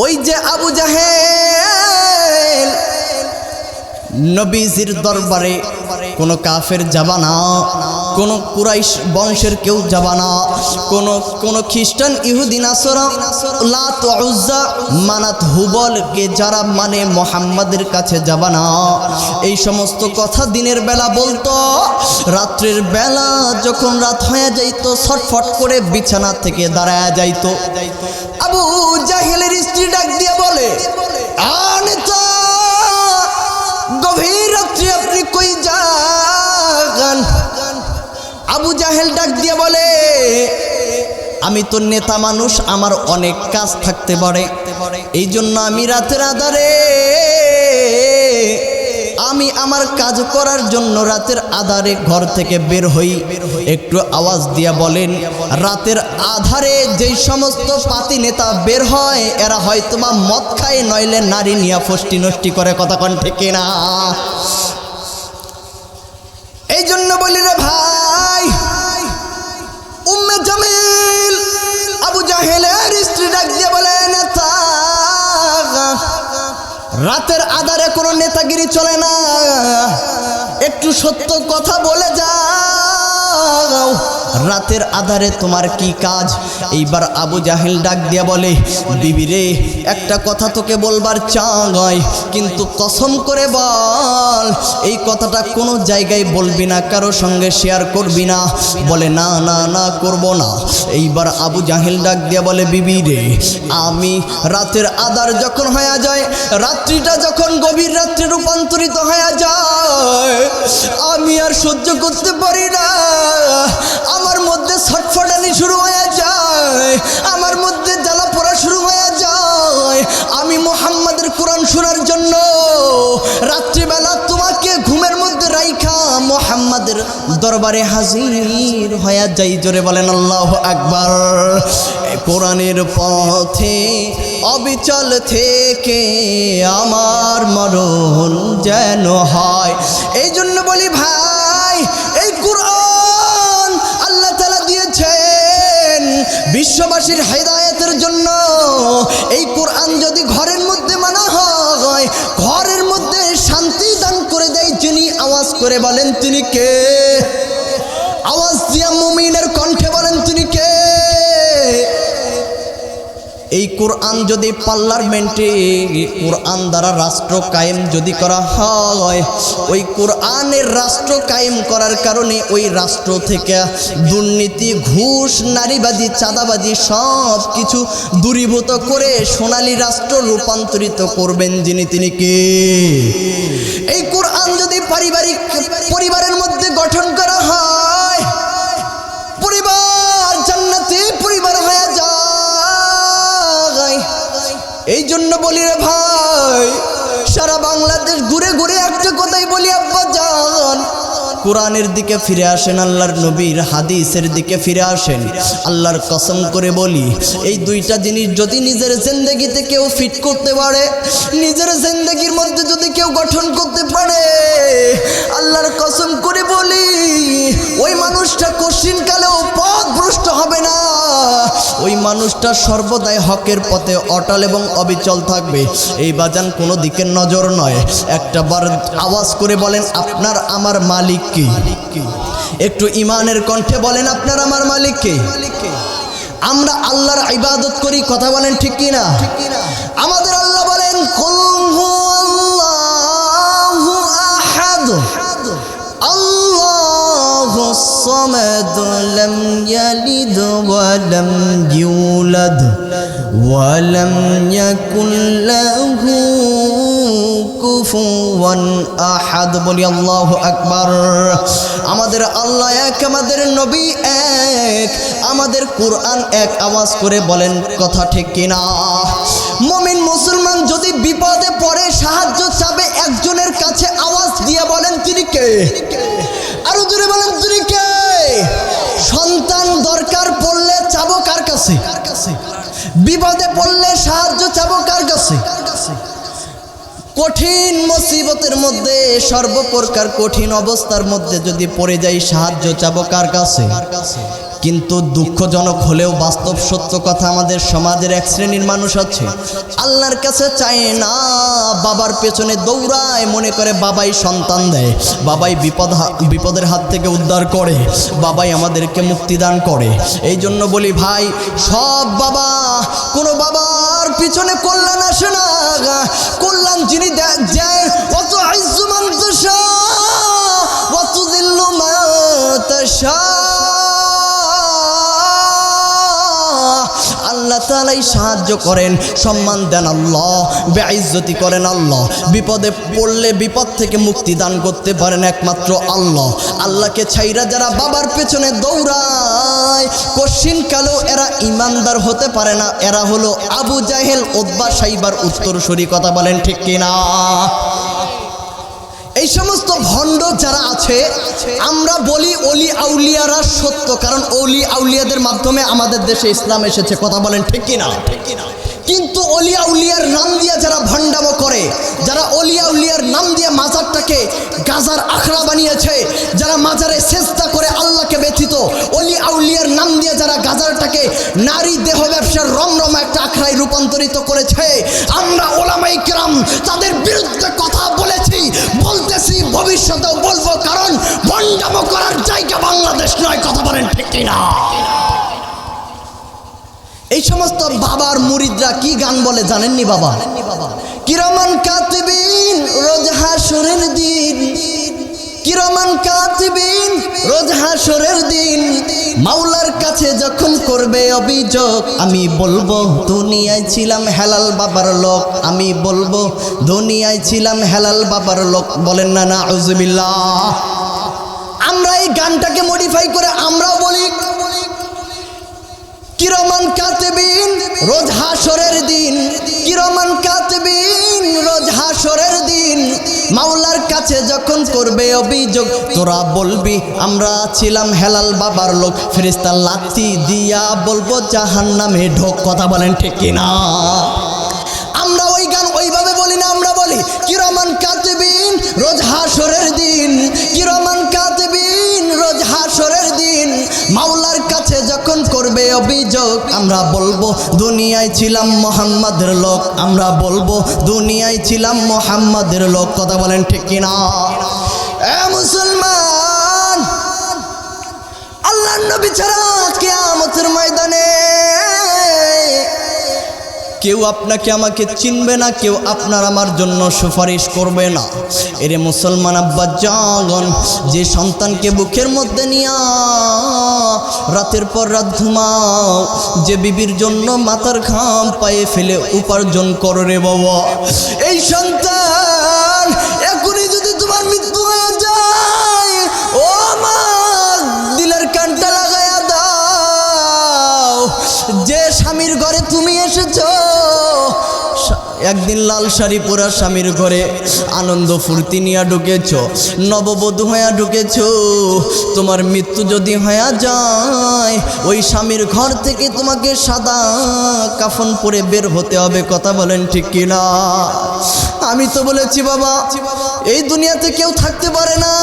ওই যে আবু জাহেল নবীজির দরবারে কোন কাফের যাবা না, কোন কুরাইশ বংশের কেউ যাবা না, কোন খ্রিস্টান ইহুদি নাসরা লাত উজ্জা মানাত হুবলকে যারা মানে মুহাম্মাদের কাছে যাবা না, এই সমস্ত কথা দিনের বেলা বলতো। রাত্রের বেলা যখন রাত হয়ে যাইতো ছটফট করে বিছানা থেকে দাঁড়ায় যাইতো। আবু জাহেলের স্ত্রী ডাক দিয়ে বলে, আনেতা গভীর রাত্রে আপনি কই যান? আবু জাহেল ডাক দিয়ে বলে, আমি তো নেতা মানুষ, আমার অনেক কাজ থাকতে পারে, এই জন্য আমি রাতের আধারে আমি আমার কাজ করার জন্য রাতের আধারে ঘর থেকে বের হই। একটু আওয়াজ দিয়া বলেন, রাতের আধারে যেই সমস্ত পাতি নেতা বের হয় এরা হয়তোবা মদ খায়, নইলে নারী নিয়া ফষ্টি নষ্টি করে, কথা কন ঠিক না? এই জন্য বলি রে ভাই, উম্মে জামিল আবু জাহেলের স্ত্রী ডাক দিয়ে বলে, নেতা রাতের আধারে কোনো নেতাগিরি চলে না, একটু সত্য কথা বলে যাও, রাতের আধারে তোমার কি কাজ? এইবার আবু জাহেল ডাক দিয়া বলে, বিবি রে একটা কথা তোকে বলবার চাই, কিন্তু কসম করে বল এই কথাটা কোনো জায়গায় বলবি না, কারো সঙ্গে শেয়ার করবি না। বলে না না না করব না। এইবার আবু জাহেল ডাক দিয়া বলে, বিবি রে আমি রাতের আধার যখন হয়ে যায়, রাত্রিটা যখন গভীর রাত্রে রূপান্তরিত হয়ে যায়, আমি আর সহ্য করতে পারি না, আমার মধ্যে ছটফটানি শুরু হয়ে যায়, আমার মধ্যে জ্বালা পোড়া শুরু হয়ে যায়। আমি মুহাম্মাদের কোরআন শোনার জন্য রাত্রিবেলা তোমাকে ঘুমের মধ্যে রাইখা মুহাম্মাদের দরবারে হাজির হয়ে যাই। জোরে বলেন আল্লাহু আকবার। কোরআনের পথে অবিচল থেকে আমার মরণ যেন হয়। এই জন্য বলি ভাই, এই কোরআন আল্লাহ তাআলা দিয়েছেন বিশ্ববাসীর হেদায়েতের জন্য। এই কোরআন যদি ঘরের মধ্যে মানা হয়, ঘরের মধ্যে শান্তি দান করে দেয় যিনি। আওয়াজ করে বলেন তিনি কে? আওয়াজ দিয়া মুমিনের কণ্ঠে বলেন তিনি কে? এই কোরআন যদি পার্লামেন্টে কোরআন দ্বারা রাষ্ট্র কায়েম যদি করা হয়, ওই কোরআনের রাষ্ট্র কায়েম করার কারণে ওই রাষ্ট্র থেকে দুর্নীতি, ঘুষ, নারীবাজি, চাঁদাবাজি সব কিছু দূরীভূত করে সোনালী রাষ্ট্র রূপান্তরিত করবেন যিনি, তিনি কে? এই কোরআন যদি পরিবারের মধ্যে গঠন করা হয়, পরিবার জান্নাতি পরিবার হয়ে যায়। এই জন্য বলি রে ভাই, সারা বাংলাদেশ ঘুরে ঘুরে একটা কথাই বলি, আব্বা জান কোরআনের দিকে ফিরে আসেন, আল্লাহর নবীর হাদিসের দিকে ফিরে আসেন। আল্লাহর কসম করে বলি, এই দুইটা জিনিস যদি নিজের জিন্দেগিতে কেউ ফিট করতে পারে, নিজের জিন্দেগির মধ্যে যদি কেউ গঠন করতে পারে, আল্লাহর কসম করে বলি ওই মানুষটা কঠিনকালেও পথভ্রষ্ট হবে না, ওই মানুষটা সর্বদাই হকের পথে অটল এবং অবিচল থাকবে। এই বাজান কোনো দিকের নজর নয়। একটা বার আওয়াজ করে বলেন, আপনার আমার মালিক কে? একটু ইমানের কণ্ঠে বলেন, আপনার আমার মালিক কে? আমরা আল্লাহর ইবাদত করি, কথা বলেন ঠিক কি না? আমাদের আল্লাহ বলেন, কুল হুয়াল্লাহু আহাদ আল্লাহুস সামাদ লাম ইয়ালিদ ওয়া লাম ইউলাদ ওয়া লাম ইয়াকুল লাহু কুফুয়ান আহাদ। বলি আল্লাহু আকবার। আমাদের আল্লাহ এক, আমাদের নবী এক, আমাদের কোরআন এক। আওয়াজ করে বলেন কথা ঠিক কিনা? মুমিন মুসলমান যদি বিপদে পড়ে সাহায্য চাবে একজনের কাছে, আওয়াজ দিয়ে বলেন তিনি কে? আরো জোরে বলেন তিনি কে? সন্তান দরকার পড়লে চাবো কার কাছে? বিপদে পড়লে সাহায্য চাবো কার কাছে? কঠিন মুসিবতের মধ্যে, সর্বপ্রকার কঠিন অবস্থার মধ্যে যদি পড়ে যাই, সাহায্য চাবো কার কাছে? কিন্তু দুঃখজনক হলেও বাস্তব সত্য কথা, আমাদের সমাজের এক শ্রেণীর মানুষ আছে আল্লাহর কাছে চায় না, বাবার পেছনে দৌড়ায়, মনে করে বাবাই সন্তান দেয়, বাবাই বিপদের হাত থেকে উদ্ধার করে, বাবাই আমাদেরকে মুক্তিদান করে। এই জন্য বলি ভাই, সব বাবা, কোনো বাবার পিছনে কল্যাণ আসে না, কল্যাণ যিনি দেন অত আইজু মান তাশা ওয়া তুযিল্লু মান তাশা, আল্লাহ তাআলাই সাহায্য করেন, সম্মান দেন আল্লাহ, বেইজ্জতি করেন আল্লাহ, বিপদে পড়লে বিপদ থেকে মুক্তি দান করতে পারেন একমাত্র আল্লাহ। আল্লাহকে ছাইরা যারা বাবার পেছনে দৌড়ায়, কশিন কালো এরা ইমানদার হতে পারে না, এরা হলো আবু জাহেল, উতবা, সাইবার উত্তরসূরি। কথা বলেন ঠিক কিনা? এই সমস্ত ভণ্ড যারা আছে, আমরা বলি অলি আউলিয়ারা সত্য, কারণ অলি আউলিয়াদের মাধ্যমে আমাদের দেশে ইসলাম এসেছে। কথা বলেন ঠিক কিনা? কিন্তু অলি আউলিয়ার নাম দিয়ে যারা ভণ্ডামো করে, যারা অলি আউলিয়ার নাম দিয়ে মাজারটাকে গাজার আখড়া বানিয়েছে, যারা মাজারে সেজদা করে আল্লাহকে ব্যথিত, অলি আউলিয়ার নাম দিয়ে যারা গাজারটাকে নারী দেহ ব্যবসার রমরমা একটা আখড়ায় রূপান্তরিত করেছে, আমরা ওলামায়ে কেরাম তাদের বিরুদ্ধে কথা বলেছি, বলতেছি, ভবিষ্যতেও বলবো, কারণ ভণ্ডামো করার জায়গা বাংলাদেশ নয়। কথা বলেন ঠিক কিনা? এই সমস্ত বাবার মুরিদরা কি গান বলে জানেননি বাবা? কিরামান কাতিবিন রোজ হাসরের দিন, কিরামান কাতিবিন রোজ হাসরের দিন, মাওলার কাছে যখন করবে অভিযোগ, আমি বলবো দুনিয়ায় ছিলাম হেলাল বাবার লোক, আমি বলবো দুনিয়ায় ছিলাম হেলাল বাবার লোক। বলেন না নাউজুবিল্লাহ? আমরা এই গানটাকে মডিফাই করে আমরাও বলি কিরামান কাতিবিন রোজ হাসরের দিন, কিরামান কাতিবিন রোজ হাসরের দিন, মাওলার কাছে যখন করবে অভিযোগ, তোরা বলবি আমরা ছিলাম হেলাল বাবার লোক, ফেরেশতা লাথি দিয়া বলবো জাহান্নামে ঢোক। কথা বলেন ঠিক কিনা? আমরা ওই গান ওইভাবে বলি না, আমরা বলি কিরামান কাতিবিন রোজ হাসরের দিন, কিরামান কাতিবিন রোজ হাসরের দিন, মাওলার কাছে যখন করবে অভিযোগ, আমরা বলবো দুনিয়ায় ছিলাম মুহাম্মাদের লোক, আমরা বলবো দুনিয়ায় ছিলাম মুহাম্মাদের লোক। কথা বলেন ঠিক কিনা? এ মুসলমান, আল্লাহর নবী ছাড়া কিয়ামতের ময়দানে কেউ আপনাকে আমাকে চিনবে না, কেউ আপনার আমার জন্য সুপারিশ করবে না। এরে মুসলমান আব্বা জাগন, যে সন্তানকে বুকের মধ্যে নিয়া রাতের পর রাত ঘুমাও, যে বিবির জন্য মাথার ঘাম পায়ে ফেলে উপার্জন করো রে বাবা, এই সন্তান এখনই যদি তোমার মৃত্যু হয়ে যায়, ও মা দিলের কানটা লাগায়া দাও। যে স্বামীর ঘরে তুমি এসেছো, একদিন লাল শাড়ি পরা স্বামীর ঘরে আনন্দ ফুর্তি নিয়ে ঢুকেছ, নববধূ হয়ে ঢুকেছ, তোমার মৃত্যু যদি হয়ে যায়, ওই স্বামীর ঘর থেকে তোমাকে সাদা কাফন পরে বের হতে হবে। কথা বলেন ঠিক কিনা? আমি তো বলেছি বাবা, এই দুনিয়াতে কেউ থাকতে পারে না।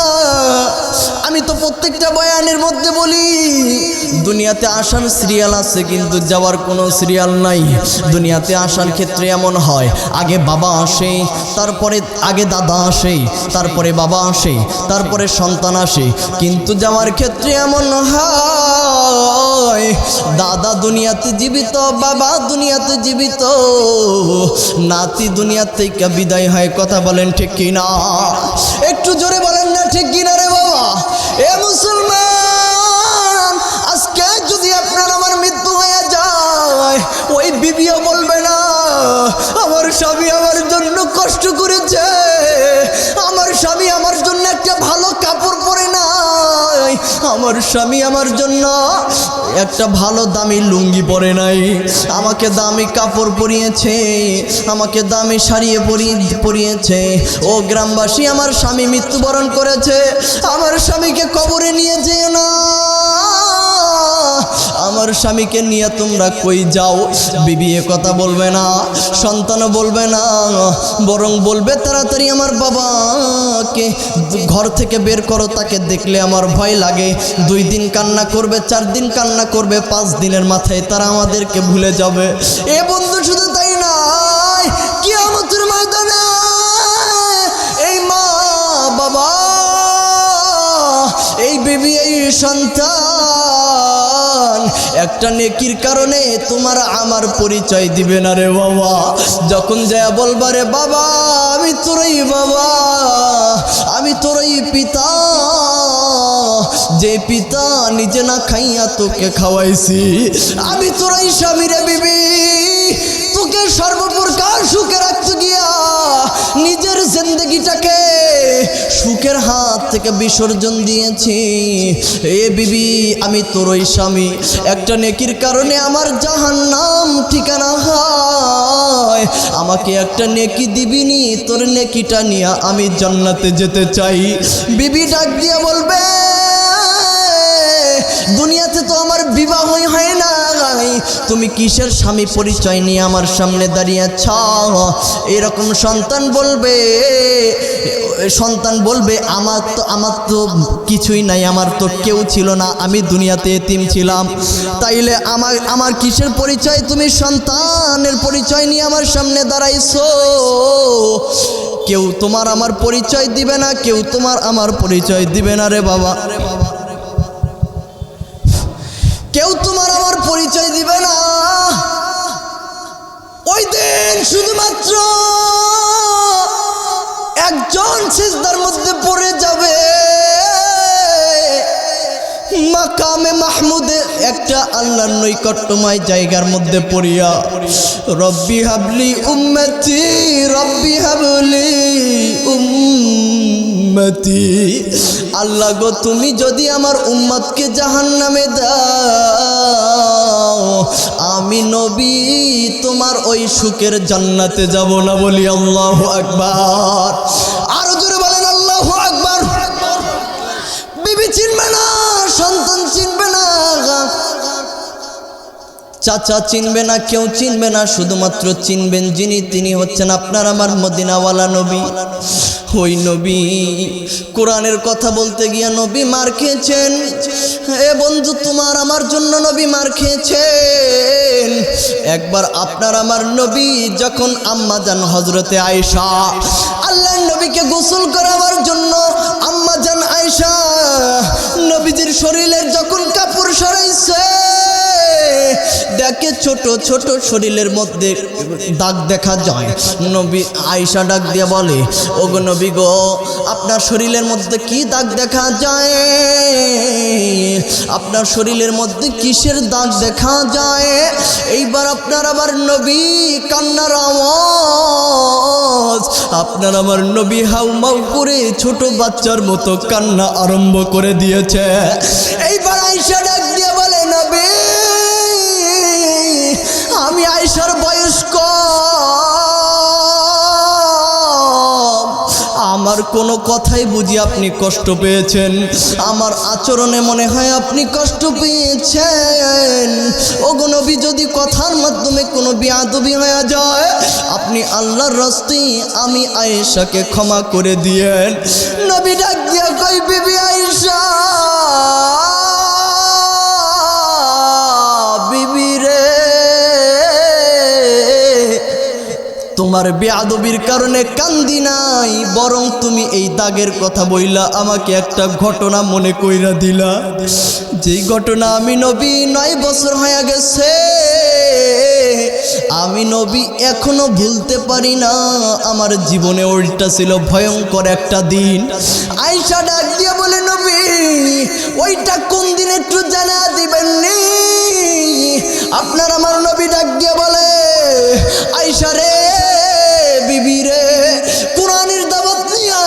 আমি তো প্রত্যেকটা বয়ানের মধ্যে বলি, দুনিয়াতে আসার সিরিয়াল আছে কিন্তু যাওয়ার কোনো সিরিয়াল নাই। দুনিয়াতে আসার ক্ষেত্রে এমন হয়, আগে বাবা আসে, তারপরে আগে দাদা আসে, তারপরে বাবা আসে, তারপরে সন্তান আসে, কিন্তু যাওয়ার ক্ষেত্রে এমন হয়, দাদা দুনিয়াতে জীবিত, বাবা দুনিয়াতে জীবিত, নাতি দুনিয়া থেকে বিদায় হয়। কথা বলেন ঠিক কিনা? একটু জোরে বলেন না ঠিক কিনা রে বাবা? এ মুসলমান, আজকে যদি আপনার আমার মৃত্যু হয়ে যায়, ওই বিবিও বলবে না আমার স্বামী আমার জন্য কষ্ট করেছে, আমার স্বামী আমার জন্য একটা ভালো কাপড় পরে নাই, আমার স্বামী আমার জন্য একটা ভালো দামি লুঙ্গি পরে নাই, আমাকে দামি কাপড় পরিয়েছে, আমাকে দামি শাড়ি পরিয়েছে। ও গ্রামবাসী, আমার স্বামী মৃত্যুবরণ করেছে, আমার স্বামীকে কবরে নিয়ে যেও না, আমার স্বামীকে নিয়ে তোমরা কই যাও? বিবি এ কথা বলবে না, সন্তানও বলবে না, বরং বলবে তাড়াতাড়ি আমার বাবাকে ঘর থেকে বের করো, তাকে দেখলে আমার ভয় লাগে। 2 দিন কান্না করবে, 4 দিন কান্না করবে, 5 দিনের মাথায় তারা আমাদেরকে ভুলে যাবে। এ বন্ধু শুধু তাই নয়, কিয়ামতের ময়দানে এই মা বাবা, এই বিবি, এই সন্তান একটা নেকির কারণে তোমার আমার পরিচয় দিবে না রে বাবা। যখন যায় বলবা রে বাবা আমি তোরই বাবা, আমি তোরই পিতা, যে পিতা নিজে না খাইয়া তোকে খাওয়াইছি, আমি তোরই স্বামী রে বিবি, তোকে সর্বপ্রকার সুখে রাখতে গিয়া নিজের জিন্দগিটাকে সুখের হাত থেকে বিসর্জন দিয়েছি। এ বিবি আমি তোরই স্বামী, একটা নেকির কারণে আমার জাহান্নাম ঠিকানা হয়, আমাকে একটা নেকি দিবিনি, তোর নেকিটা নিয়ে আমি জান্নাতে যেতে চাই। বিবি ডাক দিয়ে বলবে দুনিয়াতে তো আমার বিবাহই হয় না, তুমি কিসের স্বামী পরিচয় নিয়ে আমার সামনে দাঁড়িয়েছ? এরকম সন্তান বলবে আমার তো কিছুই নাই, আমার তো কেউ ছিল না, আমি দুনিয়াতে এতিম ছিলাম, তাইলে আমার কিসের পরিচয়? তুমি সন্তানের পরিচয় নিয়ে আমার সামনে দাঁড়াইছো। কেউ তোমার আমার পরিচয় দিবে না, কেউ তোমার আমার পরিচয় দিবে না রে বাবা, কেউ তোমার আমার পরিচয় দিবে না। ওই দিন শুধুমাত্র একজন সিজদার মধ্যে পড়ে যাবে, মাকামে মাহমুদে একটা আল্লাহর নৈকট্যময় জায়গার মধ্যে পড়িয়া রব্বি হাবলি উম্মতি, রব্বি হাবলি উম্মতি, আল্লাহ গো তুমি যদি আমার উম্মতকে জাহান্নামে দাও, আমি নবী তোমার ওই সুখের জান্নাতে যাব না। বলি আল্লাহু আকবার, আরো জোরে বলেন আল্লাহু আকবার। বিবি চিনবে না, সন্তান চিনবে না, চাচা চিনবে না, কেউ চিনবে না, শুধুমাত্র চিনবেন যিনি, তিনি হচ্ছেন আপনার আমার মদিনাওয়ালা নবী। ওই নবী কোরআনের কথা বলতে গিয়া নবী মার খেয়েছেন। এ বন্ধু তোমার আমার জন্য নবী মার খেয়েছেন। একবার আপনার আমার নবী যখন আম্মা জান হযরতে আয়েশা আল্লাহর নবীকে গোসল করাবার জন্য আম্মা জান আয়েশা নবীজির শরীরের যখন কাপড় সরাইছে, দেখে ছোট ছোট শরীরের মধ্যে দাগ দেখা যায়। নবী আয়েশা ডাক দিয়ে বলে, ওগো নবী গো, আপনার শরীরের মধ্যে কি দাগ দেখা যায়? আপনার শরীরের মধ্যে কিসের দাগ দেখা যায়? এইবার আপনার আবার নবী কান্নার আওয়াজ, আপনার আমার নবী হাউমাউ করে ছোট বাচ্চার মতো কান্না আরম্ভ করে দিয়েছে। এইবার আয়েশা ডাক দিয়ে বলে, নবী আমি আয়েশার বয়স কম, আমার কোনো কথাই বুঝি আপনি কষ্ট পেয়েছেন, আমার আচরণে মনে হয় আপনি কষ্ট পেয়েছেন। ওগো নবী যদি কথার মাধ্যমে কোনো বেয়াদবি হয়ে যায়, আপনি আল্লাহর রাস্তে আমি আয়েশাকে ক্ষমা করে দিয়েন। নবী ডাক দিয়া কই, বিবি আয়েশা, বিবি রে, তোমার বেয়াদবির কারণে কান্দি নাই, বরং তুমি এই দাগের কথা বইলা আমাকে একটা ঘটনা মনে কইরা দিলা, যেই ঘটনা আমি নবী 9 বছর হয়ে গেছে, আমি নবী এখনো ভুলতে পারি না। আমার জীবনে ওইটা ছিল ভয়ঙ্কর একটা দিন। আয়েশা ডাক দিয়ে বলে, নবী ওইটা কোন দিন একটু জানা দিবেন নি? আপনার আমার নবী ডাক দিয়ে বলে, আয়েশা রে, বিবি রে, কোরআনের দাওয়াত নিয়া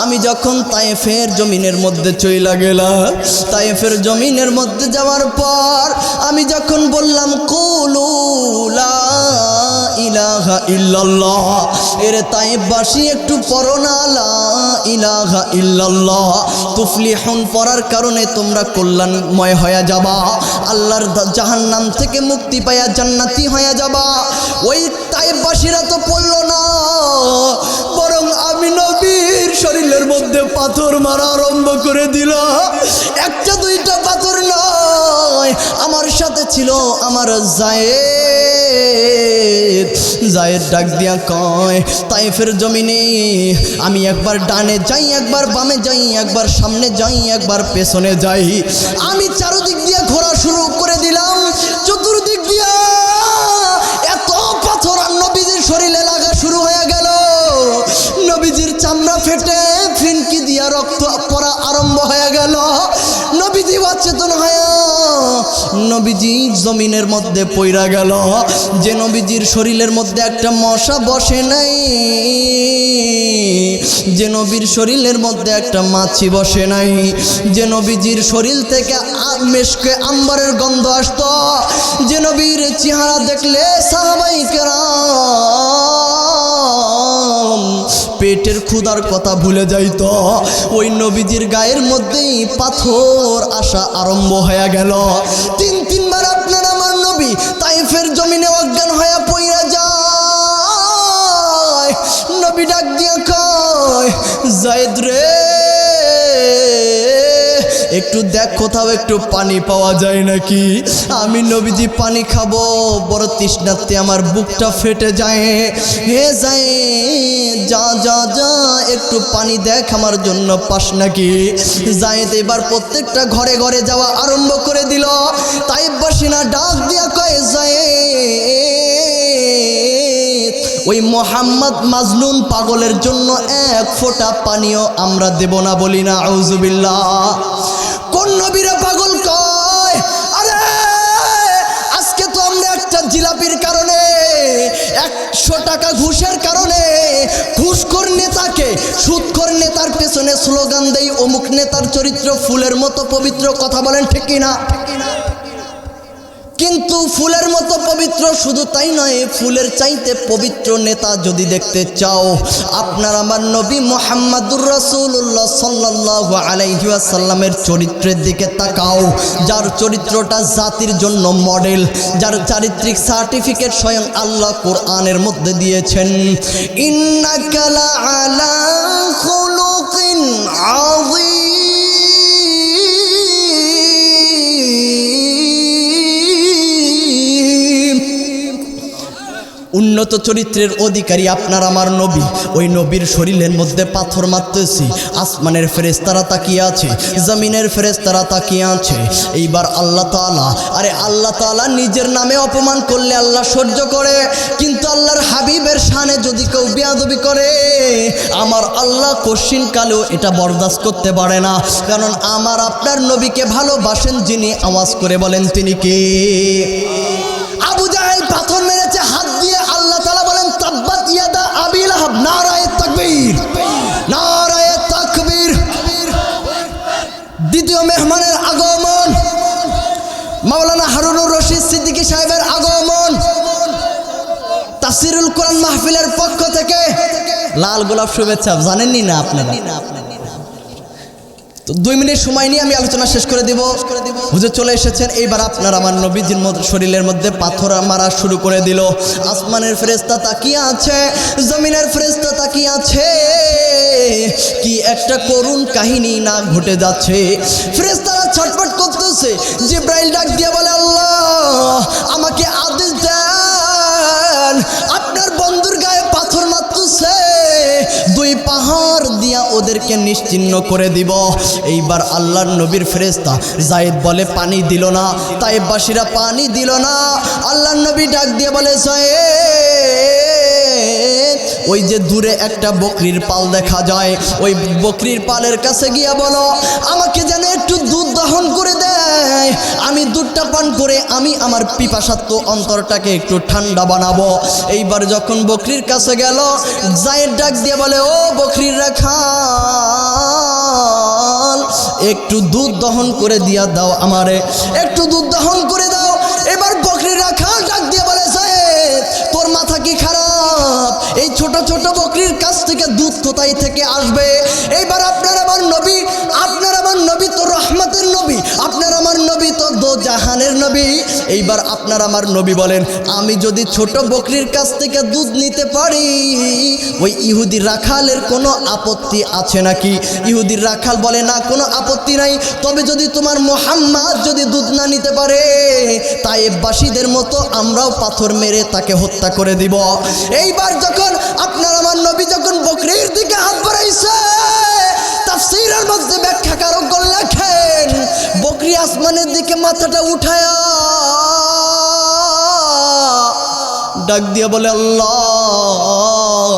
আমি যখন তায়েফের জমিনের মধ্যে চইলা গেলাম, তায়েফের জমিনের মধ্যে যাওয়ার পর আমি যখন বললাম কুলু লা ইলাহা ইল্লাল্লাহ, এরে তায়েফবাসী একটু পড়ো না লা ইলাহা ইল্লাল্লাহ তুফলিহুন পড়ার কারণে তোমরা কল্যাণময় হয়ে যাবা, আল্লাহর জাহান্নাম থেকে মুক্তি পাইয়া জান্নাতি হয়ে যাবা। ওই তায়েফবাসীরা তো পড়ল না, বরং আমি নবীর শরীরের মধ্যে পাথর মারা আরম্ভ করে দিল। একটা দুইটা পাথর নয়, আমার সাথে ছিল আমার জায়েদ ডাক দিয়া কয়, তায়েফের জমিনে আমি একবার ডানে যাই, একবার বামে যাই, একবার সামনে যাই, একবার পেছনে যাই। আমি চারদিক দিয়ে ঘোরা শুরু করে দিলাম, চতুর্দিক দিয়া এত পাথর আর নবীজির শরীরে লাগা শুরু হয়ে গেল। নবীজির চামড়া ফেটে ফিনকি দিয়া রক্ত পড়া আরম্ভ হয়ে গেল। নবীজি অচেতন হয়ে নবীজি জমিনের মধ্যে পইরা গেল। যে নবীজির শরীরের মধ্যে একটা মশা বসে নাই, যে নবীর শরীরের মধ্যে একটা মাছি বসে নাই, যে নবীজির শরীর থেকে মেশকে আম্বরের গন্ধ আসতো, যে নবীর চেহারা দেখলে সাহাবায়ে কেরাম পেটের ক্ষুধার কথা ভুলে যাইত, ওই নবীজির গায়ের মধ্যেই পাথর আসা আরম্ভ হয়ে গেল। তিনবার আপনার আমার নবী তায়েফের জমিনে অজ্ঞান হয়ে পইরা যায়। নবী ডাক দিয়া কয়, জায়েদ রে, একটু দেখ কোথাও একটু পানি পাওয়া যায় নাকি। আমি নবীজি পানি খাবো, বড় তৃষ্ণাতে আমার বুকটা ফেটে যায়। হে জায়েদ, যা যা যা একটু পানি দেখ আমার জন্য পাস নাকি। জায়েদ এবার প্রত্যেকটা ঘরে ঘরে যাওয়া আরম্ভ করে দিল। তায়েফবাসীরা ডাক দিয়া কয়, জায়েদ, ওই মোহাম্মদ মাজনুন পাগলের জন্য এক ফোঁটা পানিও আমরা দেব না, বলি না আউযুবিল্লাহ। কোন নবীরা পাগল কয়? আরে আজকে তো আমরা একটা জিলাপির কারণে, 100 টাকা ঘুষের কারণে ঘুষখোর নেতাকে, সুদখোর নেতার পেছনে স্লোগান দেই, অমুক নেতার চরিত্র ফুলের মতো পবিত্র। কথা বলেন ঠিক কিনা? কিন্তু ফুলের মতো পবিত্র শুধু তাই নয়, ফুলের চাইতে পবিত্র নেতা যদি দেখতে চাও, আপনার আমার নবী মুহাম্মাদুর রাসূলুল্লাহ সাল্লাল্লাহু আলাইহি ওয়াসাল্লামের চরিত্রের দিকে তাকাও, যার চরিত্রটা জাতির জন্য মডেল, যার চারিত্রিক সার্টিফিকেট স্বয়ং আল্লাহ কোরআনের মধ্যে দিয়েছেন। ইন্নাকা লাআলা খুলুকিন আযীম। উন্নত চরিত্রের অধিকারী আপনার আমার নবী, ওই নবীর শরীরের মধ্যে পাথর মারতেছি, আসমানের ফেরেশতারা তাকিয়ে আছে, জমিনের ফেরেশতারা তাকিয়ে আছে। এইবার আল্লাহ তাআলা, আরে আল্লাহ তাআলা নিজের নামে অপমান করলে আল্লাহ সহ্য করে, কিন্তু আল্লাহর হাবিবের শানে যদি কেউ বেয়াদবি করে, আমার আল্লাহ কঠিন কালেও এটা বরদাস্ত করতে পারে না। কারণ আমার আপনার নবীকে ভালোবাসেন যিনি, আওয়াজ করে বলেন তিনি কে? আবু জাহেল পাথর মেরেছে হাত দিয়ে, আল্লাহ তাআলা বলেন তাব্বাত ইয়াদা আবি লাহাব। নারায়ে তাকবীর, নারায়ে তাকবীর। দ্বিতীয় মেহমানের আগমন, মাওলানা হারুনুর রশিদ সিদ্দিকী সাহেবের আগমন। তাফসীরুল কোরআন মাহফিলের পক্ষ থেকে লাল গোলাপ শুভেচ্ছা। জানেননি না আপনারা? তো 2 মিনিট সময় নিয়ে আমি আলোচনা শেষ করে দিব। হুজুর চলে এসেছেন। এইবার আপনার আমার নবীজির শরীরের মধ্যে পাথর মারা শুরু করে দিল। আসমানের ফেরেশতা তাকিয়ে আছে, জমিনের ফেরেশতা তাকিয়ে আছে। কি একটা করুণ কাহিনী না ঘটে যাচ্ছে। ফেরেশতারা ছটফট করতেছে। জিবরাইল ডাক দিয়ে বলে, আল্লাহ আমাকে আদেশ দেন, আপনার বন্ধুর গায়ে পাথর মারতেছে, 2 পাহাড় দিয়া ওদেরকে নিশ্চিহ্ন করে দিব। এইবার আল্লাহর নবীর ফেরেশতা জায়েদ বলে পানি দিল না, তায়েফবাসীরা পানি দিল না। আল্লাহর নবী ডাক দিয়ে বলে, জায়েদ, ওই যে দূরে একটা বকরির পাল দেখা যায়, ওই বকরির পালের কাছে গিয়া বলো আমাকে যেন একটু দুধ দহন করে দেয়, আমি দুধটা পান করে আমি আমার পিপাসার্ত অন্তরটাকে একটু ঠান্ডা বানাবো। এইবার যখন বকরির কাছে গেল, জায়েদ ডাক দিয়ে বলে, ও বকরির রাখাল, একটু দুধ দহন করে দিয়া দাও, আমারে একটু দুধ দহন করে দাও। এবার বকরির রাখাল ডাক দিয়ে বলে, জায়েদ তোর মাথা কি খারাপ? এই ছোট ছোট বকরির কাছ থেকে দুধ কোথায় থেকে আসবে? এইবার আপনার আমার নবী তো রহমতের নবী, আপনার আমার নবী তো দো জাহানের নবী। এইবার আপনার আমার নবী বলেন, আমি যদি ছোট বকরির কাছ থেকে দুধ নিতে পারি, ওই ইহুদি রাখালের কোনো আপত্তি আছে নাকি? ইহুদির রাখাল বলে, না, কোনো আপত্তি নাই, তবে যদি তোমার মুহাম্মদ যদি দুধ না নিতে পারে, তায়েববাসীদের মতো আমরাও পাথর মেরে তাকে হত্যা করে দিব। এইবার যখন আপনার আমার নবী যখন বকরির দিকে হাত বাড়াইছে, তাফসীরের মধ্যে ব্যাখ্যাকারকগণ লেখেন, বকরি আসমানের দিকে মাথাটা উঠায়া ডাক দিয়ে বলে, আল্লাহ,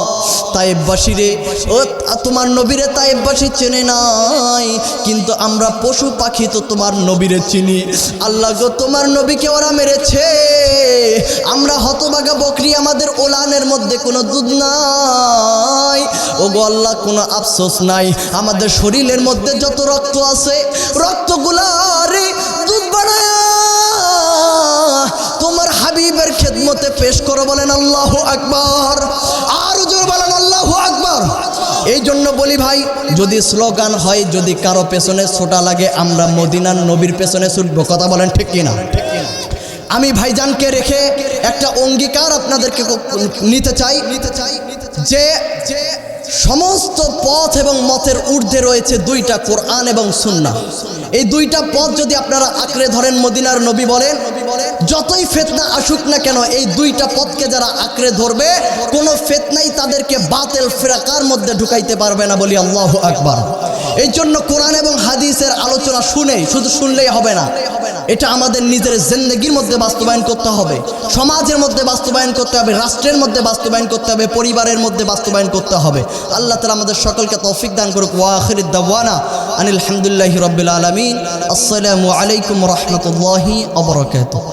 তায়েববাসী রে, ও তোমার নবীরে তায়েববাসী চেনে নাই, কিন্তু আমরা পশু পাখি তো তোমার নবীরে চিনি। আল্লাহ গো, তোমার নবীকে ওরা মেরেছে, আমরা হতভাগা বকরি, আমাদের ওলানের মধ্যে কোনো দুধ নাই। ও গো আল্লাহ, কোনো আফসোস নাই, আমাদের শরীরের মধ্যে যত রক্ত আছে, রক্তগুলারে দুধ বানায় তোমার হাবিবের খেদমতে পেশ করো। বলেন আল্লাহু আকবার, আর জোর বলেন আল্লাহু আকবার। এই জন্য বলি ভাই, যদি স্লোগান হয়, যদি কারো পেছনে ছোটা লাগে, আমরা মদিনার নবীর পেছনে ছুটবো। কথা বলেন ঠিক কিনা? আমি ভাইজানকে রেখে একটা অঙ্গীকার আপনাদেরকে নিতে চাই যে সমস্ত পথ এবং মতের ঊর্ধ্বে রয়েছে দুইটা, কোরআন এবং সুন্নাহ। এই দুইটা পথ যদি আপনারা আঁকড়ে ধরেন, মদিনার নবী বলেন, যতই ফিতনা আসুক না কেন, এই দুইটা পথকে যারা আঁকড়ে ধরবে, কোনো ফিতনাই তাদেরকে বাতিল ফিরাকার মধ্যে ঢুকাইতে পারবে না। বলি আল্লাহু আকবার। এই জন্য কোরআন এবং হাদিসের আলোচনা শুধু শুনলেই হবে না, এটা আমাদের নিজের জিন্দেগির মধ্যে বাস্তবায়ন করতে হবে, সমাজের মধ্যে বাস্তবায়ন করতে হবে, রাষ্ট্রের মধ্যে বাস্তবায়ন করতে হবে, পরিবারের মধ্যে বাস্তবায়ন করতে হবে। আল্লাহ তাআলা আমাদের সকলকে তৌফিক দান করুক। ওয়া আখিরুদ দাওয়ানা আনিল হামদুলিল্লাহি রাব্বিল আলামিন। আসসালামু আলাইকুম ওয়া রাহমাতুল্লাহি ওয়া বারাকাতুহু।